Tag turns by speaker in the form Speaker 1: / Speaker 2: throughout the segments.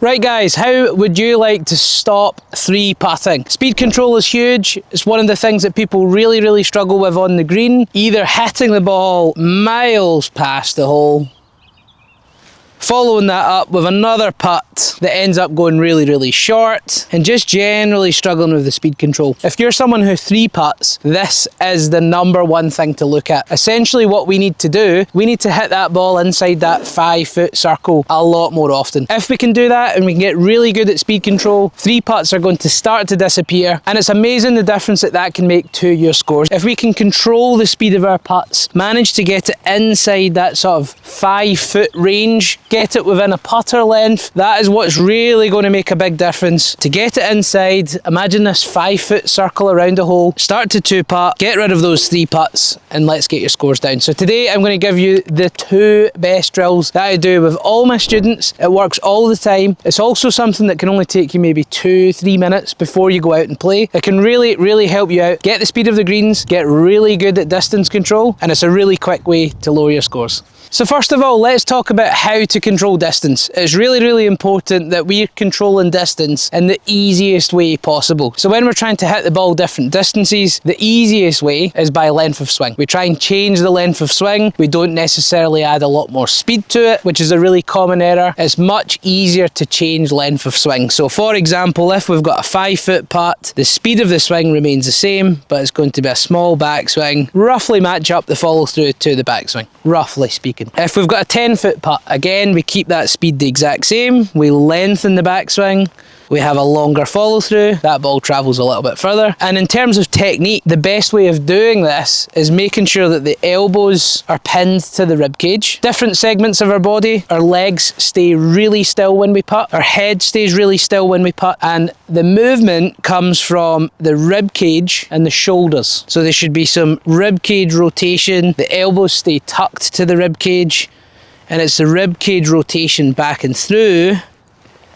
Speaker 1: Right guys, how would you like to stop 3-putting? Speed control is huge. It's one of the things that people really struggle with on the green. Either hitting the ball miles past the hole, following that up with another putt that ends up going really short, and just generally struggling with the speed control. If you're someone who 3-putts, this is the #1 thing to look at. Essentially what we need to do, we need to hit that ball inside that 5-foot circle a lot more often. If we can do that and we can get really good at speed control, 3-putts are going to start to disappear, and it's amazing the difference that that can make to your scores. If we can control the speed of our putts, manage to get it inside that sort of 5-foot range, get it within a putter length, that is what's really going to make a big difference. To get it inside, imagine this 5-foot circle around a hole, start to 2-putt, get rid of those 3-putts, and let's get your scores down. So today I'm going to give you the 2 best drills that I do with all my students. It works all the time. It's also something that can only take you maybe 2-3 minutes before you go out and play. It can really help you out, get the speed of the greens, get really good at distance control, and it's a really quick way to lower your scores. So first of all, let's talk about how to control distance. It's really important that we're controlling distance in the easiest way possible. So when we're trying to hit the ball different distances, the easiest way is by length of swing. We try and change the length of swing. We don't necessarily add a lot more speed to it, which is a really common error. It's much easier to change length of swing. So for example, if we've got a 5-foot putt, the speed of the swing remains the same, but it's going to be a small backswing, roughly match up the follow through to the backswing, roughly speaking. If we've got a 10-foot putt, again, we keep that speed the exact same. We lengthen the backswing. We have a longer follow through. That ball travels a little bit further. And in terms of technique, the best way of doing this is making sure that the elbows are pinned to the rib cage. Different segments of our body, our legs stay really still when we putt. Our head stays really still when we putt. And the movement comes from the rib cage and the shoulders. So there should be some rib cage rotation. The elbows stay tucked to the rib cage. And it's the rib cage rotation back and through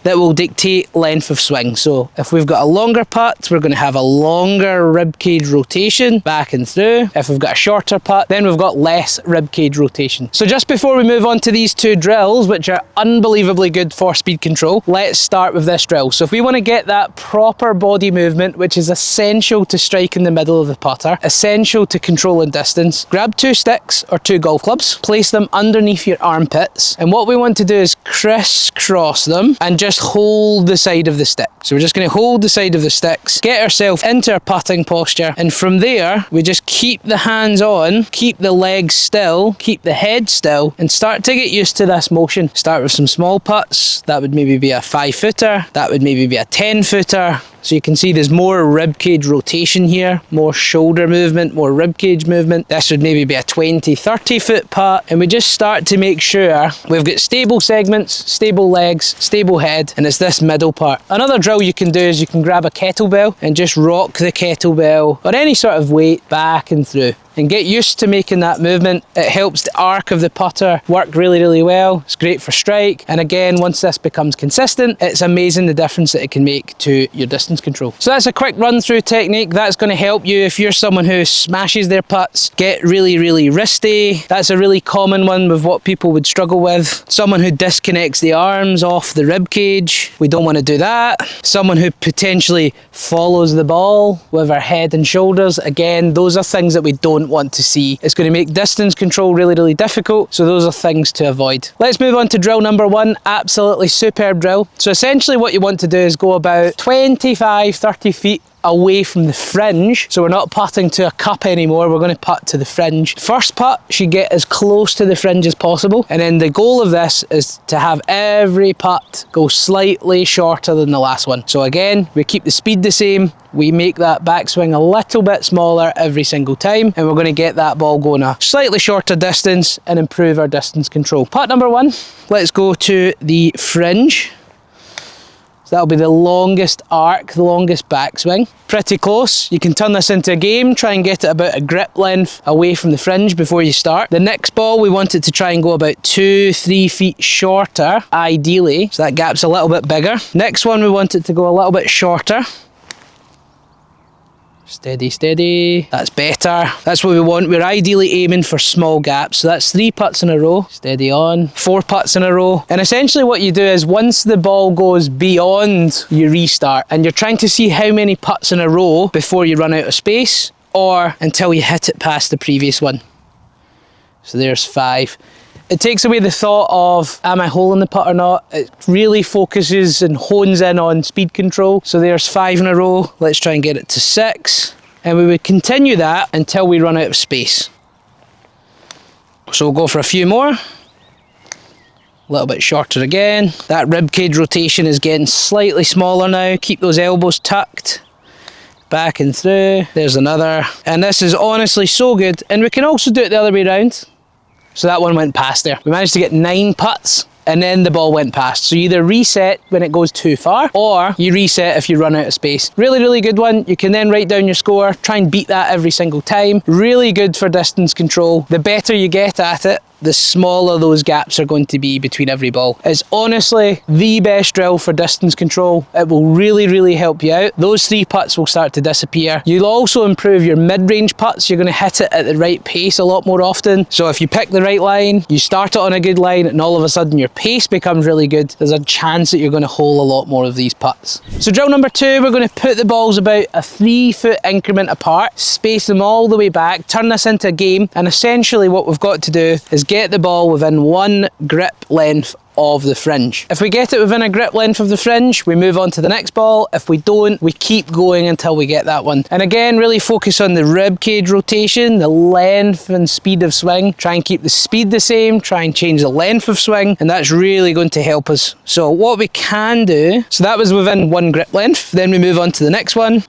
Speaker 1: that will dictate length of swing. So if we've got a longer putt, we're going to have a longer rib cage rotation back and through. If we've got a shorter putt, then we've got less rib cage rotation. So just before we move on to these 2 drills, which are unbelievably good for speed control, let's start with this drill. So if we want to get that proper body movement, which is essential to strike in the middle of the putter, essential to controlling distance, grab 2 sticks or 2 golf clubs, place them underneath your armpits, and what we want to do is crisscross them and just hold the side of the stick. So we're just going to hold the side of the sticks, get ourselves into our putting posture, and from there we just keep the hands on, keep the legs still, keep the head still, and start to get used to this motion. Start with some small putts. That would maybe be a 5-footer, that would maybe be a 10-footer. So you can see there's more rib cage rotation here, more shoulder movement, more rib cage movement. This would maybe be a 20-30 foot putt, and we just start to make sure we've got stable segments, stable legs, stable head, and it's this middle part. Another drill you can do is you can grab a kettlebell and just rock the kettlebell or any sort of weight back and through, and get used to making that movement. It helps the arc of the putter work really well. It's great for strike. And again, once this becomes consistent, it's amazing the difference that it can make to your distance control. So that's a quick run through technique. That's going to help you if you're someone who smashes their putts, get really wristy. That's a really common one with what people would struggle with. Someone who disconnects the arms off the rib cage. We don't want to do that. Someone who potentially follows the ball with our head and shoulders. Again, those are things that we don't want to see. It's going to make distance control really difficult, so those are things to avoid. Let's move on to drill number 1. Absolutely superb drill. So essentially what you want to do is go about 25-30 feet away from the fringe. So we're not putting to a cup anymore, we're going to putt to the fringe. First putt should get as close to the fringe as possible, and then the goal of this is to have every putt go slightly shorter than the last one. So again, we keep the speed the same, we make that backswing a little bit smaller every single time, and we're going to get that ball going a slightly shorter distance and improve our distance control. Putt number 1, let's go to the fringe. So that'll be the longest arc, the longest backswing. Pretty close. You can turn this into a game, try and get it about a grip length away from the fringe before you start. The next ball, we want it to try and go about 2-3 feet shorter, ideally. So that gap's a little bit bigger. Next one, we want it to go a little bit shorter. Steady, steady. That's better. That's what we want. We're ideally aiming for small gaps. So that's 3 putts in a row. Steady on. 4 putts in a row. And essentially what you do is once the ball goes beyond, you restart. And you're trying to see how many putts in a row before you run out of space or until you hit it past the previous one. So there's 5. It takes away the thought of, am I holding the putt or not? It really focuses and hones in on speed control. So there's 5 in a row. Let's try and get it to 6. And we would continue that until we run out of space. So we'll go for a few more. A little bit shorter again. That rib cage rotation is getting slightly smaller now. Keep those elbows tucked. Back and through. There's another. And this is honestly so good. And we can also do it the other way around. So that one went past there. We managed to get 9 putts and then the ball went past. So you either reset when it goes too far or you reset if you run out of space. Really, really good one. You can then write down your score, try and beat that every single time. Really good for distance control. The better you get at it, the smaller those gaps are going to be between every ball. It's honestly the best drill for distance control. It will really, really help you out. Those 3 putts will start to disappear. You'll also improve your mid-range putts. You're going to hit it at the right pace a lot more often. So if you pick the right line, you start it on a good line, and all of a sudden your pace becomes really good, there's a chance that you're going to hole a lot more of these putts. So drill number 2, we're going to put the balls about a 3-foot increment apart, space them all the way back, turn this into a game, and essentially what we've got to do is get the ball within 1 grip length of the fringe. If we get it within a grip length of the fringe, we move on to the next ball. If we don't, we keep going until we get that one. And again, really focus on the rib cage rotation, the length and speed of swing. Try and keep the speed the same, try and change the length of swing, and that's really going to help us. So what we can do, so that was within 1 grip length, then we move on to the next one.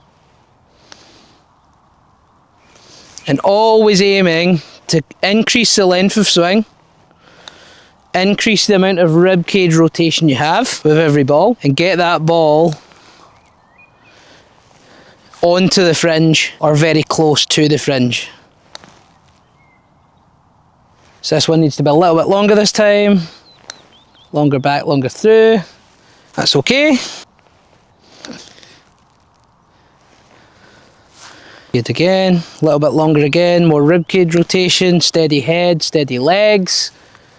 Speaker 1: And always aiming to increase the length of swing, increase the amount of rib cage rotation you have with every ball, and get that ball onto the fringe or very close to the fringe. So this one needs to be a little bit longer this time. Longer back, longer through. That's okay. Good again, a little bit longer again, more ribcage rotation, steady head, steady legs,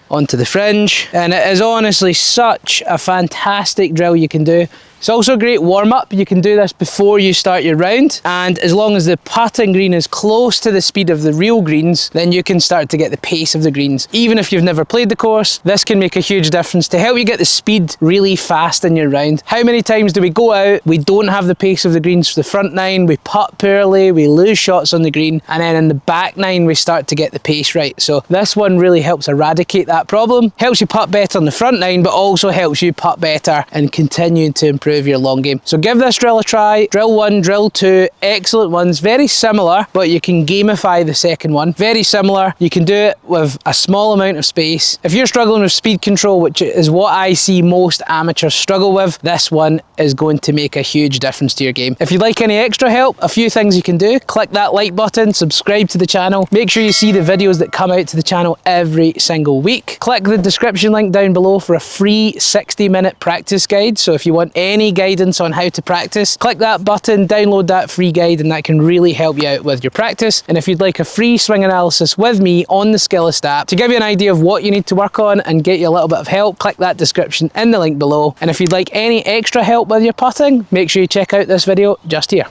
Speaker 1: onto the fringe. And it is honestly such a fantastic drill you can do. It's also a great warm-up. You can do this before you start your round, and as long as the putting green is close to the speed of the real greens, then you can start to get the pace of the greens. Even if you've never played the course, this can make a huge difference to help you get the speed really fast in your round. How many times do we go out, we don't have the pace of the greens for the front 9, we putt poorly, we lose shots on the green, and then in the back 9 we start to get the pace right. So this one really helps eradicate that problem, helps you putt better on the front 9, but also helps you putt better and continue to improve your long game. So give this drill a try. Drill 1, drill 2, excellent ones. Very similar, but you can gamify the second one. Very similar. You can do it with a small amount of space. If you're struggling with speed control, which is what I see most amateurs struggle with, this one is going to make a huge difference to your game. If you'd like any extra help, a few things you can do. Click that like button, subscribe to the channel. Make sure you see the videos that come out to the channel every single week. Click the description link down below for a free 60-minute practice guide. So if you want any guidance on how to practice, click that button, download that free guide, and that can really help you out with your practice. And if you'd like a free swing analysis with me on the Skillest app to give you an idea of what you need to work on and get you a little bit of help, click that description in the link below. And if you'd like any extra help with your putting, make sure you check out this video just here.